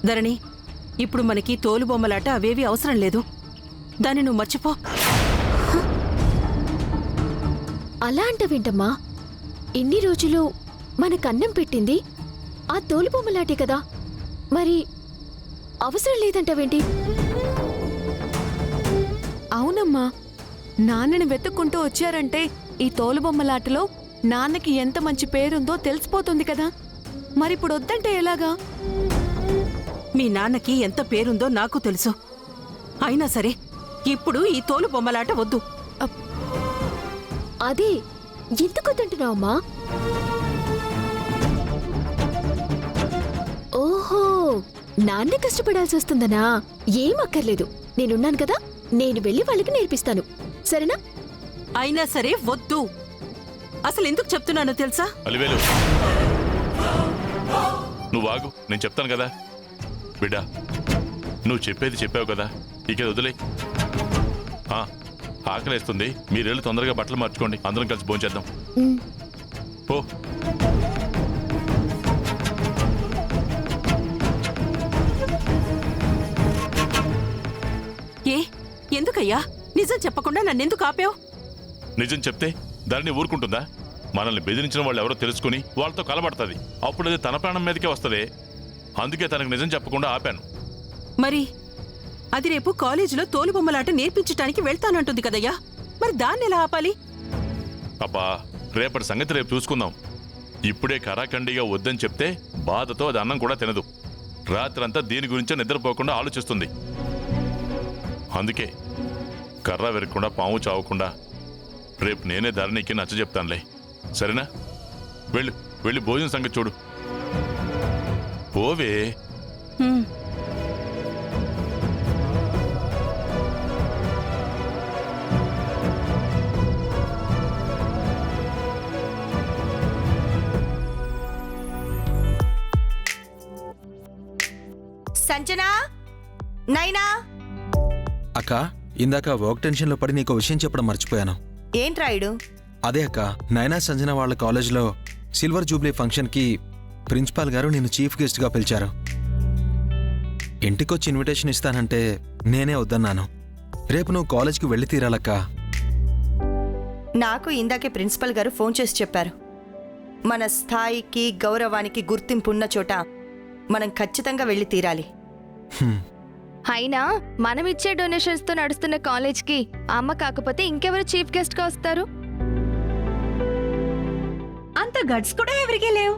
ధరణి, ఇప్పుడు మనకి తోలుబొమ్మలాట అవేవి అవసరం లేదు. దాన్ని నువ్వు మర్చిపో. అలా అంటవేంటమ్మా? ఇన్ని రోజులు మనకన్నం పెట్టింది ఆ తోలుబొమ్మలాటే కదా, మరి అవసరం లేదంటావేంటి? అవునమ్మా, నాన్నని వెతుక్కుంటూ వచ్చారంటే ఈ తోలుబొమ్మలాటలో నాన్నకి ఎంత మంచి పేరుందో తెలిసిపోతుంది కదా. మరిప్పుడు వద్దంటే ఎలాగా? మీ నాన్నకి ఎంత పేరుందో నాకు తెలుసు. అయినా సరే ఇప్పుడు ఈ తోలుబొమ్మలాట వద్దు. అదే ఎందుకు వద్దంటున్నావమ్మా? ఓహో, నాన్న కష్టపడాల్సి వస్తుందనా? ఏం అక్కర్లేదు, నేనున్నాను కదా, నేను వెళ్ళి వాళ్ళకి నేర్పిస్తాను, సరేనా? అయినా సరే వద్దు. అసలు ఎందుకు చెప్తున్నానో తెలుసా? అలివేలు, నువ్వు ఆగు, నేను చెప్తాను కదా. బిడ్డా, నువ్వు చెప్పేది చెప్పావు కదా, ఇక వదిలే. ఆకలేస్తుంది, మీరెళ్ళి తొందరగా బట్టలు మార్చుకోండి, అందరం కలిసి భోంచేద్దాం. పో. ఎందుకయ్యా నిజం చెప్పకుండా నన్నెందుకు ఆపావు? నిజం చెప్తే దాన్ని ఊరుకుంటుందా? మనల్ని బెదిరించిన వాళ్ళు ఎవరో తెలుసుకుని వాళ్ళతో కలబడుతుంది. అప్పుడు అది తన ప్రాణం మీదకే వస్తుంది. అందుకే తనకు నిజం చెప్పకుండా ఆపాను. మరి అది రేపు కాలేజీలో తోలుబొమ్మలాట నేర్పించటానికి వెళ్తానంటుంది కదయ్యా, మరి దాన్ని ఎలా ఆపాలి? అబ్బా, రేపటి సంగతి రేపు చూసుకుందాం. ఇప్పుడే కరాఖండిగా వద్దని చెప్తే బాధతో అది అన్నం కూడా తినదు. రాత్రంతా దీని గురించే నిద్రపోకుండా ఆలోచిస్తుంది. అందుకే కర్ర వెరగకుండా పాము చావకుండా రేపు నేనే ధరణికి నచ్చ చెప్తానులే, సరేనా? వెళ్ళు, వెళ్ళి భోజనం సంగతి చూడు. పోవే. సంజనా, నైనా. అక్క, ఇందాక వర్క్ టెన్షన్లో పడి నీకు విషయం చెప్పడం మర్చిపోయాను. ఏంట్రాయుడు? అదే అక్క, నైనా సంజన వాళ్ళ కాలేజ్లో సిల్వర్ జూబ్లీ ఫంక్షన్కి ప్రిన్సిపాల్ గారు నిన్ను చీఫ్ గెస్ట్గా పిలిచారు. ఇంటికొచ్చి ఇన్విటేషన్ ఇస్తానంటే నేనే వద్దన్నాను. రేపు నువ్వు కాలేజ్కి వెళ్ళి తీరాలక్క. నాకు ఇందాకే ప్రిన్సిపల్ గారు ఫోన్ చేసి చెప్పారు, మన స్థాయికి గౌరవానికి గుర్తింపు ఉన్న చోట మనం ఖచ్చితంగా వెళ్ళి తీరాలి. అయినా మనం ఇచ్చే డొనేషన్స్ తో నడుస్తున్న కాలేజ్కి అమ్మ కాకపోతే ఇంకెవరు చీఫ్ గెస్ట్ గా వస్తారు? అంత గట్స్ కూడా ఎవరికీ లేవు.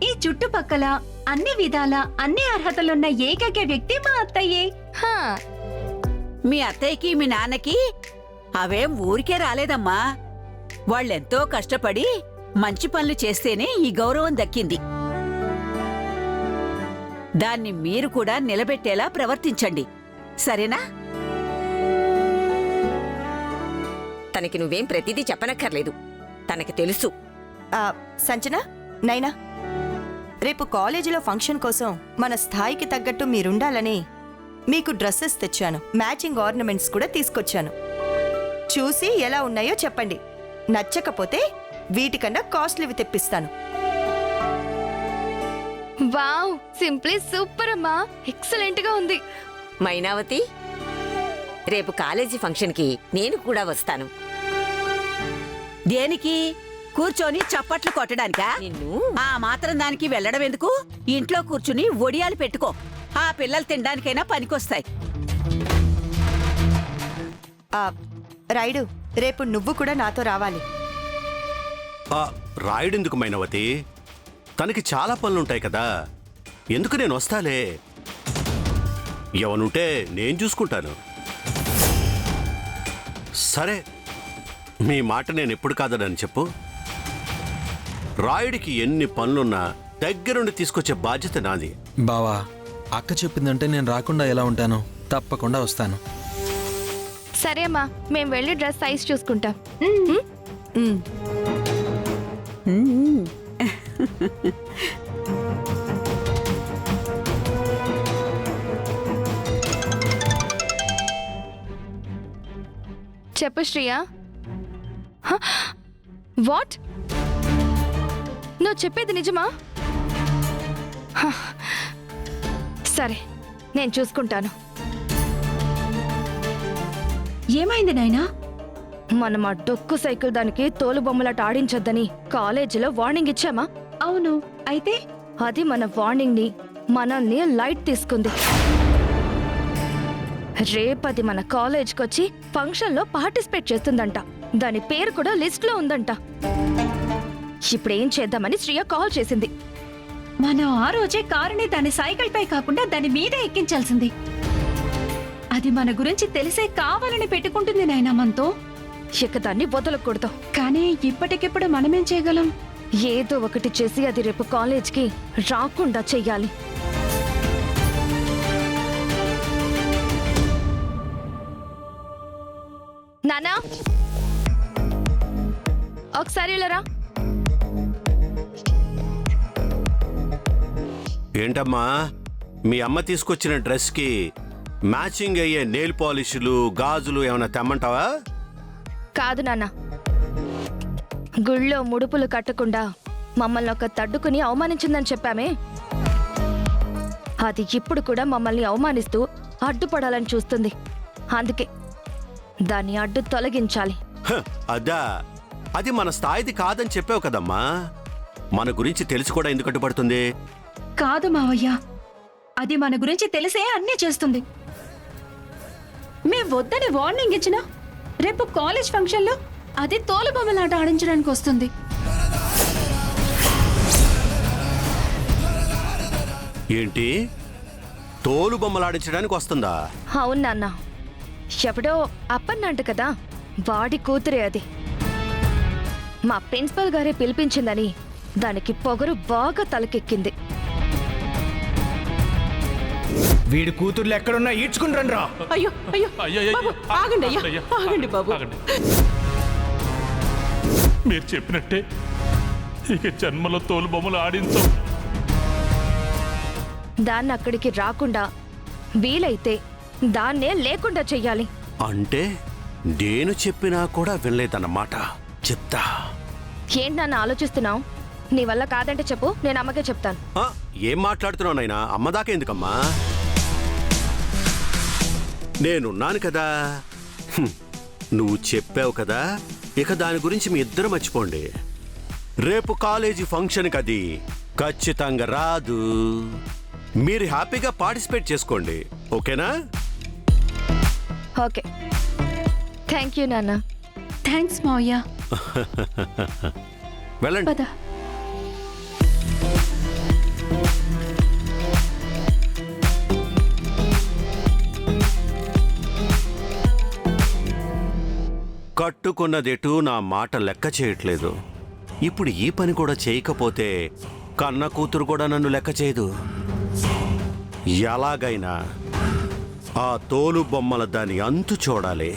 ఈ చుట్టుపక్కల అన్ని విధాల అన్ని అర్హతలున్న ఏకైక వ్యక్తి మా అత్తయ్యే. మీ అత్తయ్యకి మీ నాన్నకి అవేం ఊరికే రాలేదమ్మా. వాళ్ళెంతో కష్టపడి మంచి పనులు చేస్తేనే ఈ గౌరవం దక్కింది. దాన్ని మీరు కూడా నిలబెట్టేలా ప్రవర్తించండి, సరేనా? తనకి నువ్వేం ప్రతిదీ చెప్పనక్కర్లేదు, తనకి తెలుసు. సంజన, నైనా, రేపు కాలేజీలో ఫంక్షన్ కోసం మన స్థాయికి తగ్గట్టు మీరుండాలని మీకు డ్రెస్సెస్ తెచ్చాను, మ్యాచింగ్ ఆర్నమెంట్స్ కూడా తీసుకొచ్చాను. చూసి ఎలా ఉన్నాయో చెప్పండి. నచ్చకపోతే వీటికన్నా కాస్ట్లీవి తెప్పిస్తాను. వావ్, సింప్లీ సూపర్ అమ్మా, ఎక్సలెంట్ గా ఉంది. మైనావతి, రేపు కాలేజీ ఫంక్షన్కి నేను కూడా వస్తాను. దేనికి? కూర్చొని చప్పట్లు కొట్టడానికా? నిన్ను ఆ మాత్రం దానికి వెళ్ళడం ఎందుకు? ఇంట్లో కూర్చుని ఒడియాలు పెట్టుకో, ఆ పిల్లలు తినడానికైనా పనికొస్తాయి. రాయుడు, రేపు నువ్వు కూడా నాతో రావాలి. రాయుడెందుకు మైనవతి? తనకి చాలా పనులుంటాయి కదా, ఎందుకు నేను వస్తాలే. ఎవనుంటే నేను చూసుకుంటాను. సరే, మీ మాట నేను ఎప్పుడు కాదనని చెప్పు. రాయుడికి ఎన్ని పనులున్నా దగ్గరుండి తీసుకొచ్చే బాధ్యత నాది. బావా, అక్క చెప్పిందంటే నేను రాకుండా ఎలా ఉంటాను? తప్పకుండా వస్తాను. సరే అమ్మా, మేము వెళ్ళి డ్రెస్ సైజ్ చూసుకుంటాం. చెప్పు శ్రియా. వాట్? నువ్వు చెప్పేది నిజమా? సరే, నేను చూసుకుంటాను. ఏమైంది నాయనా? మనం ఆ డొక్కు సైకిల్ దానికి తోలుబొమ్మలాట ఆడించొద్దని కాలేజీలో వార్నింగ్ ఇచ్చామా? అవును, అయితే అది మన వార్నింగ్ ని మనల్ని లైట్ తీసుకుంది. రేపది మన కాలేజ్కి వచ్చి ఫంక్షన్ లో పార్టిసిపేట్ చేస్తుందంట. దాని పేరు కూడా లిస్ట్ లో ఉందంట. ఇప్పుడేం చేద్దామని శ్రియ కాల్ చేసింది. మనం ఆ రోజే కారుని దాని సైకిల్ పై కాకుండా దాని మీదే ఎక్కించాల్సింది. అది మన గురించి తెలిసే కావాలని పెట్టుకుంటుంది నాయనా మనతో. ఇక దాన్ని వదలకూడదు. కానీ ఇప్పటికిప్పుడు మనమేం చేయగలం? ఏదో ఒకటి చేసి అది రేపు కాలేజ్కి రాకుండా చెయ్యాలి. నానా, ఒకసారి ఇలా రా. ఏంటమ్మా, మీ అమ్మ తీసుకొచ్చిన డ్రెస్కి మ్యాచింగ్ అయ్యే నెయిల్ పాలిష్లు, గాజులు ఏమైనా తెమ్మంటావా? కాదు నాన్న, గుళ్ళో ముడుపులు కట్టకుండా మమ్మల్ని ఒక తడ్డుకుని అవమానించిందని చెప్పామే, అది ఇప్పుడు కూడా మమ్మల్ని అవమానిస్తూ అడ్డుపడాలని చూస్తుంది. అందుకే దాన్ని అడ్డు తొలగించాలి. అదా, అది మన స్థాయిది కాదని చెప్పావు కదమ్మా. మన గురించి తెలిసి కూడా ఎందుకు అడ్డుపడుతుంది? కాదు మావయ్య, అది మన గురించి తెలిసే అన్నీ చేస్తుంది. మేం వద్దని వార్నింగ్ ఇచ్చినా రేపు కాలేజ్ ఫంక్షన్లో అది తోలుబొమ్మలాట ఆడించడానికి వస్తుంది. ఏంటి, తోలు బొమ్మలాడించడానికి వస్తుందా? అవును నాన్న, ఎప్పుడో అప్పన్నంట కదా, వాడి కూతురే అది. మా ప్రిన్సిపల్ గారే పిలిపించిందని దానికి పొగరు బాగా తలకెక్కింది. వీడి కూతుర్లు ఎక్కడున్నా ఈడ్చుకుని రండి రా. అయ్యో అయ్యో బాబు, ఆగండి అయ్యా, ఆగండి బాబు. మీరు చెప్పినట్టే ఇక జన్మలో తోలు బొమ్మలు ఆడించం. దాన్ని అక్కడికి రాకుండా వీలైతే దాన్నే లేకుండా చెయ్యాలి. అంటే నేను చెప్పినా కూడా వినలేదన్నమాట. చెప్తా. ఏంటి నన్ను ఆలోచిస్తున్నావు? నీ వల్ల కాదంటే చెప్పు, నేను అమ్మకే చెప్తాను. ఏం మాట్లాడుతున్నావు నాయనా? అమ్మదాకా ఎందుకమ్మా? నేనున్నాను కదా. నువ్వు చెప్పావు కదా, ఇక దాని గురించి మీ ఇద్దరు మర్చిపోండి. రేపు కాలేజీ ఫంక్షన్కి అది ఖచ్చితంగా రాదు. మీరు హ్యాపీగా పార్టిసిపేట్ చేసుకోండి, ఓకేనా? ఓకే, థ్యాంక్ యూ నాన్న. థ్యాంక్స్ మావయ్య. వెళ్ళండి. పద. కట్టుకున్నదెటు నా మాట లెక్క చేయట్లేదు. ఇప్పుడు ఈ పని కూడా చేయకపోతే కన్న కూతురు కూడా నన్ను లెక్క చేయదు. ఎలాగైనా ఆ తోలు బొమ్మల దాని అంతు చూడాలి.